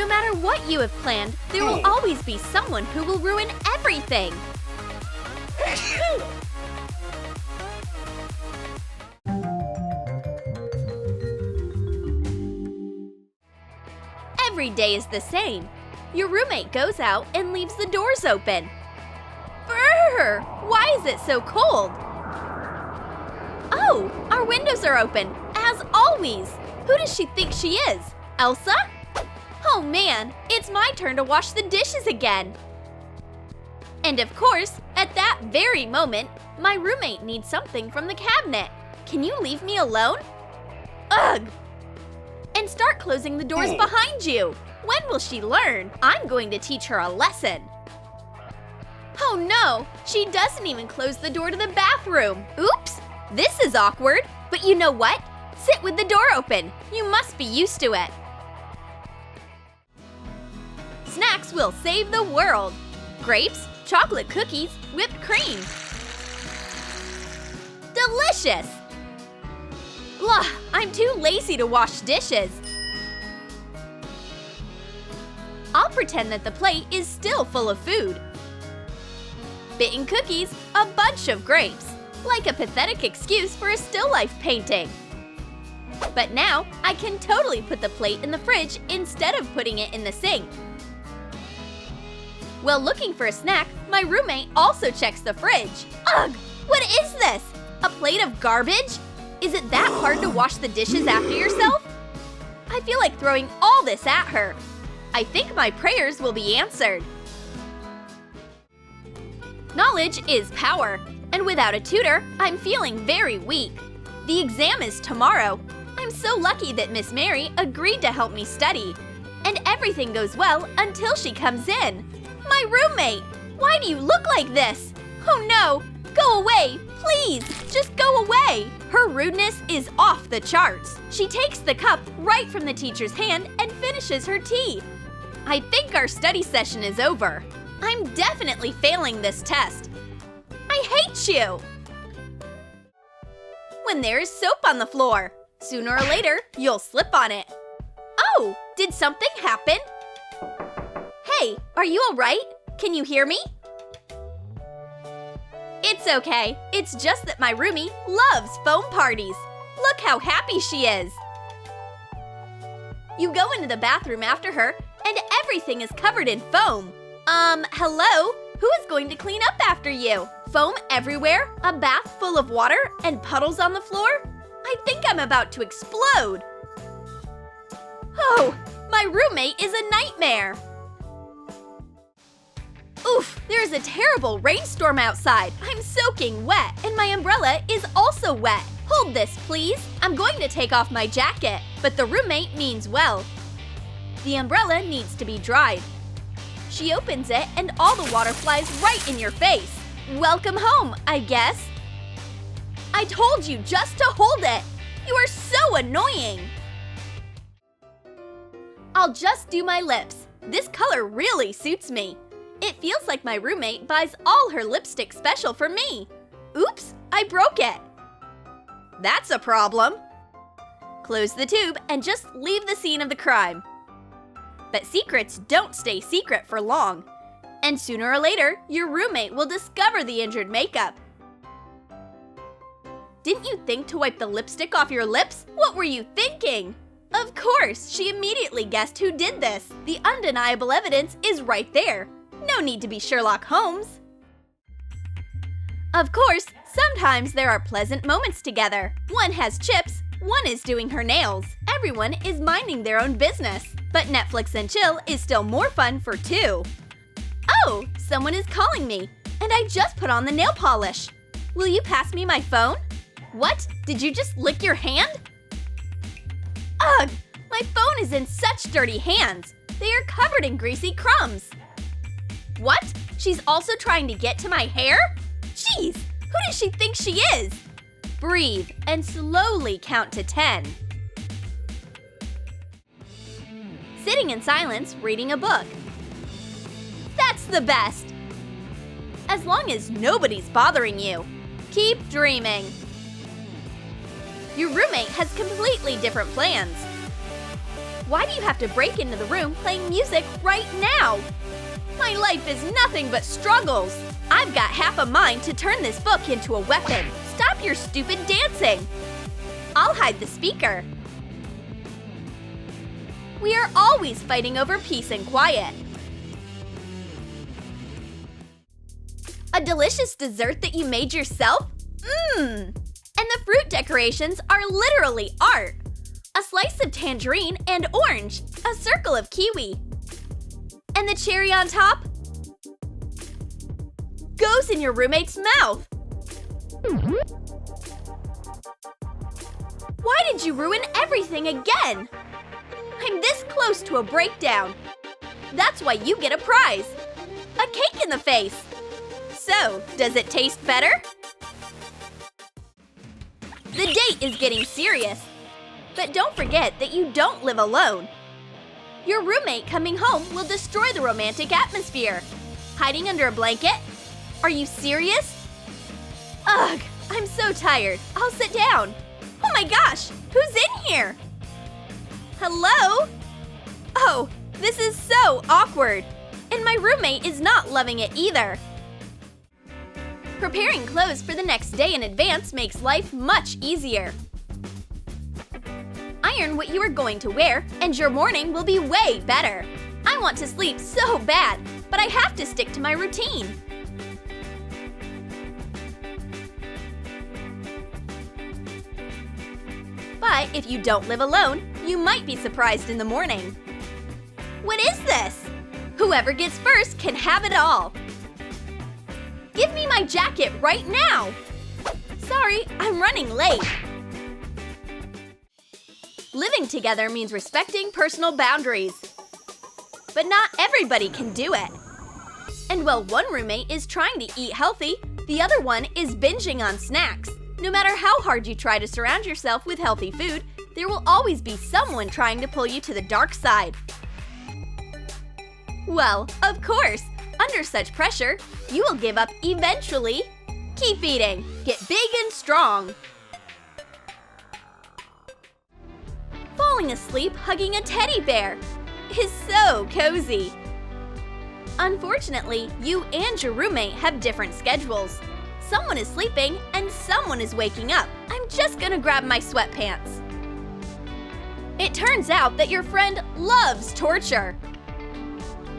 No matter what you have planned, there will always be someone who will ruin everything. Every day is the same. Your roommate goes out and leaves the doors open. Brrr! Why is it so cold? Oh, our windows are open, as always. Who does she think she is? Elsa? Oh man, it's my turn to wash the dishes again. And of course, at that very moment, my roommate needs something from the cabinet. Can you leave me alone? Ugh! And start closing the doors behind you. When will she learn? I'm going to teach her a lesson. Oh no, she doesn't even close the door to the bathroom. Oops, this is awkward. But you know what? Sit with the door open. You must be used to it. Snacks will save the world. Grapes, chocolate cookies, whipped cream. Delicious! Ugh, I'm too lazy to wash dishes. I'll pretend that the plate is still full of food. Bitten cookies, a bunch of grapes. Like a pathetic excuse for a still life painting. But now, I can totally put the plate in the fridge instead of putting it in the sink. While looking for a snack, my roommate also checks the fridge. Ugh! What is this? A plate of garbage? Is it that hard to wash the dishes after yourself? I feel like throwing all this at her. I think my prayers will be answered. Knowledge is power, and without a tutor, I'm feeling very weak. The exam is tomorrow. I'm so lucky that Miss Mary agreed to help me study. And everything goes well until she comes in. My roommate! Why do you look like this? Oh no! Go away! Please! Just go away! Her rudeness is off the charts. She takes the cup right from the teacher's hand and finishes her tea. I think our study session is over. I'm definitely failing this test. I hate you! When there is soap on the floor, sooner or later, you'll slip on it. Oh, did something happen? Hey, are you all right? Can you hear me? It's okay. It's just that my roomie loves foam parties. Look how happy she is. You go into the bathroom after her, and everything is covered in foam. Hello? Who is going to clean up after you? Foam everywhere, a bath full of water, and puddles on the floor? I think I'm about to explode. Oh, my roommate is a nightmare. Oof, there's a terrible rainstorm outside. I'm soaking wet, and my umbrella is also wet. Hold this, please. I'm going to take off my jacket, but the roommate means well. The umbrella needs to be dried. She opens it, and all the water flies right in your face. Welcome home, I guess. I told you just to hold it. You are so annoying. I'll just do my lips. This color really suits me. It feels like my roommate buys all her lipstick special for me. Oops, I broke it. That's a problem. Close the tube and just leave the scene of the crime. But secrets don't stay secret for long. And sooner or later, your roommate will discover the injured makeup. Didn't you think to wipe the lipstick off your lips? What were you thinking? Of course, she immediately guessed who did this. The undeniable evidence is right there. No need to be Sherlock Holmes. Of course, sometimes there are pleasant moments together. One has chips, one is doing her nails. Everyone is minding their own business. But Netflix and chill is still more fun for two. Oh, someone is calling me, and I just put on the nail polish. Will you pass me my phone? What? Did you just lick your hand? Ugh! My phone is in such dirty hands. They are covered in greasy crumbs. What? She's also trying to get to my hair? Jeez, who does she think she is? Breathe and slowly count to 10. Sitting in silence, reading a book. That's the best! As long as nobody's bothering you. Keep dreaming. Your roommate has completely different plans. Why do you have to break into the room playing music right now? My life is nothing but struggles. I've got half a mind to turn this book into a weapon. Stop your stupid dancing. I'll hide the speaker. We are always fighting over peace and quiet. A delicious dessert that you made yourself? And the fruit decorations are literally art. A slice of tangerine and orange, a circle of kiwi. And the cherry on top goes in your roommate's mouth. Why did you ruin everything again? I'm this close to a breakdown. That's why you get a prize. A cake in the face. So, does it taste better? The date is getting serious. But don't forget that you don't live alone. Your roommate coming home will destroy the romantic atmosphere. Hiding under a blanket? Are you serious? Ugh, I'm so tired. I'll sit down. Oh my gosh, who's in here? Hello? Oh, this is so awkward. And my roommate is not loving it either. Preparing clothes for the next day in advance makes life much easier. Iron what you are going to wear, and your morning will be way better. I want to sleep so bad, but I have to stick to my routine. But if you don't live alone, you might be surprised in the morning. What is this? Whoever gets first can have it all. Give me my jacket right now! Sorry, I'm running late. Living together means respecting personal boundaries. But not everybody can do it. And while one roommate is trying to eat healthy, the other one is binging on snacks. No matter how hard you try to surround yourself with healthy food, there will always be someone trying to pull you to the dark side. Well, of course, under such pressure, you will give up eventually. Keep eating. Get big and strong. Falling asleep hugging a teddy bear is so cozy. Unfortunately, you and your roommate have different schedules. Someone is sleeping and someone is waking up. I'm just gonna grab my sweatpants. It turns out that your friend loves torture.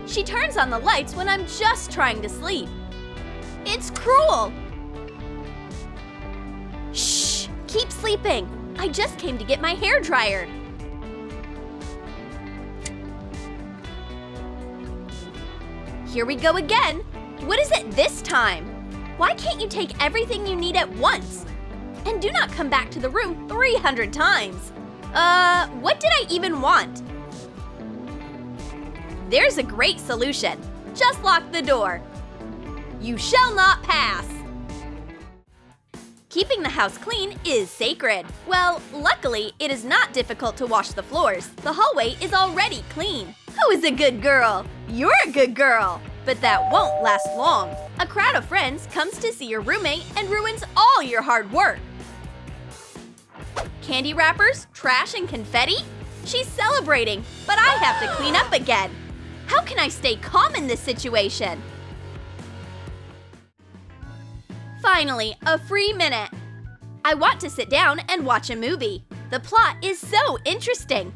She turns on the lights when I'm just trying to sleep. It's cruel. Shh, keep sleeping. I just came to get my hair dryer. Here we go again. What is it this time? Why can't you take everything you need at once? And do not come back to the room 300 times. What did I even want? There's a great solution. Just lock the door. You shall not pass. Keeping the house clean is sacred. Well, luckily, it is not difficult to wash the floors. The hallway is already clean. Who is a good girl? You're a good girl. But that won't last long. A crowd of friends comes to see your roommate and ruins all your hard work. Candy wrappers, trash, and confetti? She's celebrating, but I have to clean up again. How can I stay calm in this situation? Finally, a free minute. I want to sit down and watch a movie. The plot is so interesting.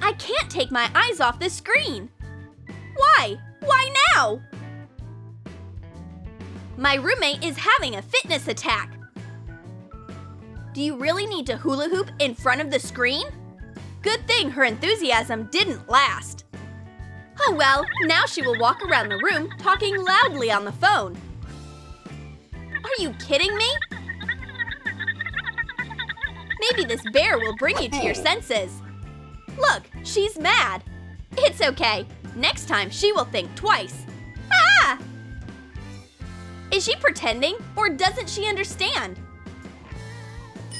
I can't take my eyes off the screen. Why? Why now? My roommate is having a fitness attack. Do you really need to hula hoop in front of the screen? Good thing her enthusiasm didn't last. Oh well, now she will walk around the room talking loudly on the phone. Are you kidding me? Maybe this bear will bring you to your senses. Look, she's mad. It's okay. Next time she will think twice. Ah! Is she pretending or doesn't she understand?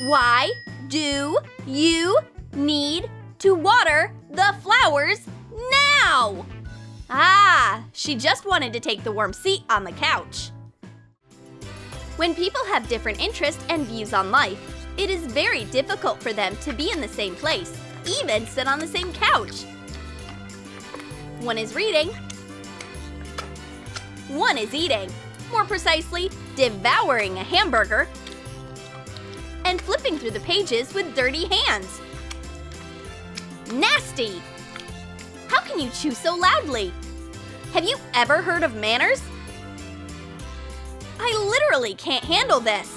Why do you need to water the flowers now? Ah, she just wanted to take the warm seat on the couch. When people have different interests and views on life, it is very difficult for them to be in the same place. even sit on the same couch. One is reading. One is eating. More precisely, devouring a hamburger and flipping through the pages with dirty hands. Nasty! How can you chew so loudly? Have you ever heard of manners? I literally can't handle this.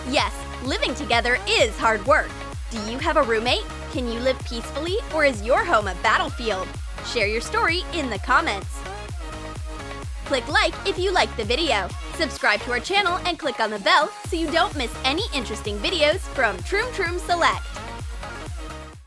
Yes, living together is hard work. Do you have a roommate? Can you live peacefully, or is your home a battlefield? Share your story in the comments. Click like if you liked the video. Subscribe to our channel and click on the bell so you don't miss any interesting videos from Troom Select.